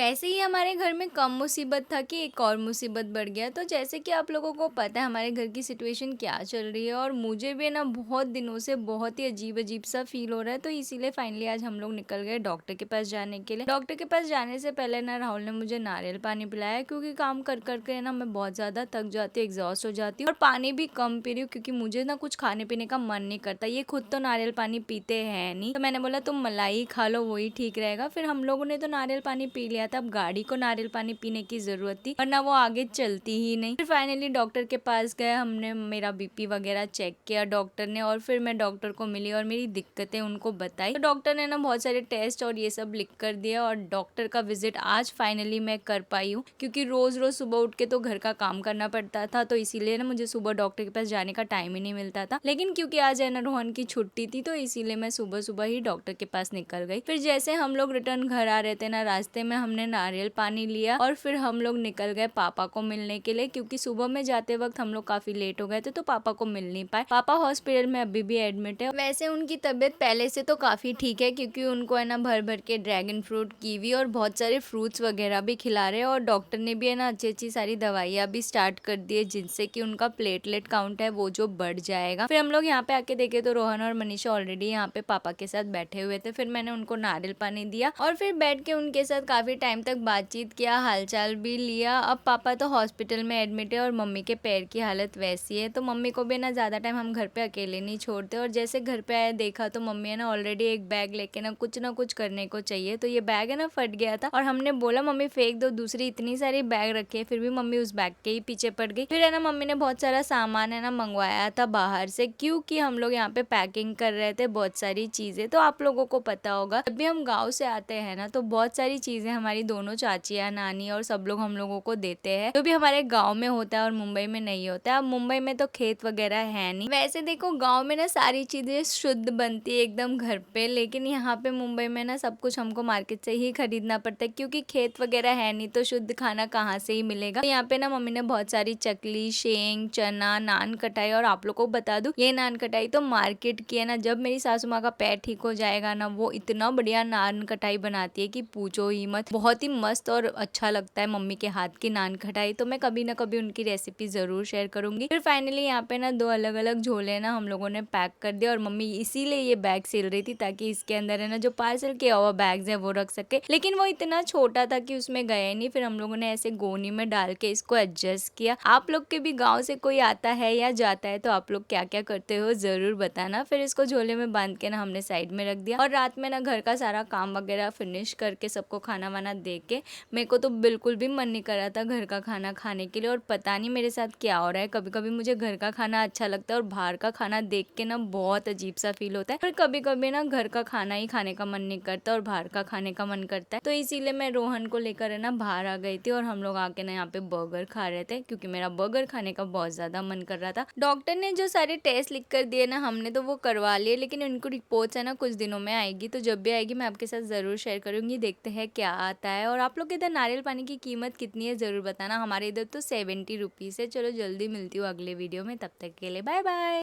वैसे ही हमारे घर में कम मुसीबत था कि एक और मुसीबत बढ़ गया। तो जैसे कि आप लोगों को पता है हमारे घर की सिचुएशन क्या चल रही है, और मुझे भी ना बहुत दिनों से बहुत ही अजीब-अजीब सा फ़ील हो रहा है। तो इसीलिए फाइनली आज हम लोग निकल गए डॉक्टर के पास जाने के लिए। डॉक्टर के पास जाने से पहले ना राहुल ने मुझे नारियल पानी पिलाया, क्योंकि काम कर के ना मैं बहुत ज़्यादा थक जाती हूँ, एग्ज़ॉस्ट हो जाती हूँ, और पानी भी कम पी रही हूँ क्योंकि मुझे ना कुछ खाने-पीने का मन नहीं करता। ये खुद तो नारियल पानी पीते हैं नहीं, तो मैंने बोला तुम मलाई खा लो, वही ठीक रहेगा। फिर हम लोगों ने तो नारियल पानी पी लिया था। अब गाड़ी को नारियल पानी पीने की जरूरत थी, वरना वो आगे चलती ही नहीं। फिर फाइनली डॉक्टर के पास गए, हमने मेरा बीपी वगैरह चेक किया डॉक्टर ने, और फिर मैं डॉक्टर को मिली और मेरी दिक्कतें उनको बताई। तो डॉक्टर ने ना बहुत सारे टेस्ट और ये सब लिख कर दिया, और डॉक्टर का विजिट आज फाइनली मैं कर पाई हूँ, क्योंकि रोज रोज सुबह उठ के तो घर का काम करना पड़ता था, तो इसीलिए ना मुझे सुबह डॉक्टर के पास जाने का टाइम ही नहीं मिलता था। लेकिन क्योंकि आज है ना रोहन की छुट्टी थी, तो इसीलिए मैं सुबह सुबह ही डॉक्टर के पास निकल गई। फिर जैसे हम लोग रिटर्न घर आ रहे थे ना, रास्ते में हमने नारियल पानी लिया, और फिर हम लोग निकल गए पापा को मिलने के लिए, क्योंकि सुबह में जाते वक्त हम लोग काफी लेट हो गए थे, तो पापा को मिल नहीं पाए। पापा हॉस्पिटल में अभी भी एडमिट है। वैसे उनकी तबीयत पहले से तो काफी ठीक है, क्योंकि उनको है ना भर भर के ड्रैगन फ्रूट, कीवी और बहुत सारे फ्रूट्स वगैरह भी खिला रहे हैं, और डॉक्टर ने भी है ना अच्छी अच्छी सारी दवाइयाँ भी स्टार्ट कर दी है, जिनसे कि उनका प्लेटलेट काउंट है वो जो बढ़ जाएगा। फिर हम लोग यहाँ पे आके देखे तो रोहन और मनीषा ऑलरेडी यहाँ पे पापा के साथ बैठे हुए थे। फिर मैंने उनको नारियल पानी दिया, और फिर बैठ के उनके साथ काफी टाइम तक बातचीत किया, हालचाल भी लिया। अब पापा तो हॉस्पिटल में एडमिट है, और मम्मी के पैर की हालत वैसी है, तो मम्मी को भी ना ज्यादा टाइम हम घर पे अकेले नहीं छोड़ते। और जैसे घर पे आया देखा तो मम्मी है ना ऑलरेडी एक बैग लेके ना कुछ करने को चाहिए, तो ये बैग है ना फट गया था, और हमने बोला मम्मी फेंक दो, दूसरी इतनी सारी बैग रखी है, फिर भी मम्मी उस बैग के ही पीछे पड़ गई। फिर है ना मम्मी ने बहुत सारा सामान है ना मंगवाया था बाहर से, क्योंकि हम लोग यहाँ पे पैकिंग कर रहे थे बहुत सारी चीजें। तो आप लोगों को पता होगा जब भी हम गाँव से आते हैं ना, तो बहुत सारी चीजें हमारी दोनों चाचियाँ, नानी और सब लोग हम लोगों को देते हैं, जो भी हमारे गाँव में होता है और मुंबई में नहीं होता है। अब मुंबई में तो खेत वगैरह है नहीं। वैसे देखो गाँव में ना सारी चीजें शुद्ध बनती है एकदम घर पे, लेकिन यहाँ पे मुंबई में ना सब कुछ हमको मार्केट से ही खरीदना पड़ता है, क्योंकि खेत वगैरह है नहीं, तो शुद्ध खाना कहाँ से ही मिलेगा। तो यहाँ पे ना मम्मी ने बहुत सारी चकली, शेंग, चना, नान कटाई, और आप लोग को बता दूं ये नान कटाई तो मार्केट की है ना। जब मेरी सासू माँ का पैर ठीक हो जाएगा ना, वो इतना बढ़िया नान कटाई बनाती है कि पूछो ही मत। बहुत ही मस्त और अच्छा लगता है मम्मी के हाथ की नान कटाई। तो मैं कभी ना कभी उनकी रेसिपी जरूर शेयर करूंगी। फिर फाइनली यहाँ पे ना 2 अलग अलग झोले ना हम लोगों ने पैक कर दिया, और मम्मी इसीलिए ये बैग सिल रही थी, ताकि इसके अंदर है ना जो पार्सल किया हुआ बैग्स है वो रख सके। लेकिन वो इतना छोटा था कि उसमें गया नहीं। फिर हम लोगों ने ऐसे गोनी में डाल के इसको एडजस्ट किया। आप लोग के भी गाँव से कोई आता है या जाता है तो आप लोग क्या क्या करते हो जरूर बताना। फिर इसको झोले में बांध के ना हमने साइड में रख दिया, और रात में ना घर का सारा काम वगैरह फिनिश करके सबको खाना वाना दे के, मेरे को तो बिल्कुल भी मन नहीं कर रहा था घर का खाना खाने के लिए। और पता नहीं मेरे साथ क्या हो रहा है, कभी कभी मुझे घर का खाना अच्छा लगता है, और बाहर का खाना देख के ना बहुत अजीब सा फील होता है। पर कभी कभी ना घर का खाना ही खाने का मन नहीं करता, और बाहर का खाने का मन करता है। तो इसीलिए मैं रोहन को लेकर है ना बाहर आ गई थी, और हम लोग आके ना यहाँ पे बर्गर खा रहे थे, क्योंकि मेरा बर्गर खाने का बहुत ज्यादा मन कर रहा था। डॉक्टर ने जो सारे टेस्ट लिख कर दिए ना, हमने तो वो करवा लिए, लेकिन इनको रिपोर्ट्स है ना कुछ दिनों में आएगी, तो जब भी आएगी मैं आपके साथ जरूर शेयर करूंगी। देखते हैं क्या आता है। और आप लोग इधर नारियल पानी की कीमत कितनी है जरूर बताना। हमारे इधर तो 70 रुपीज है। चलो जल्दी मिलती हूँ अगले वीडियो में, तब तक के लिए बाय बाय।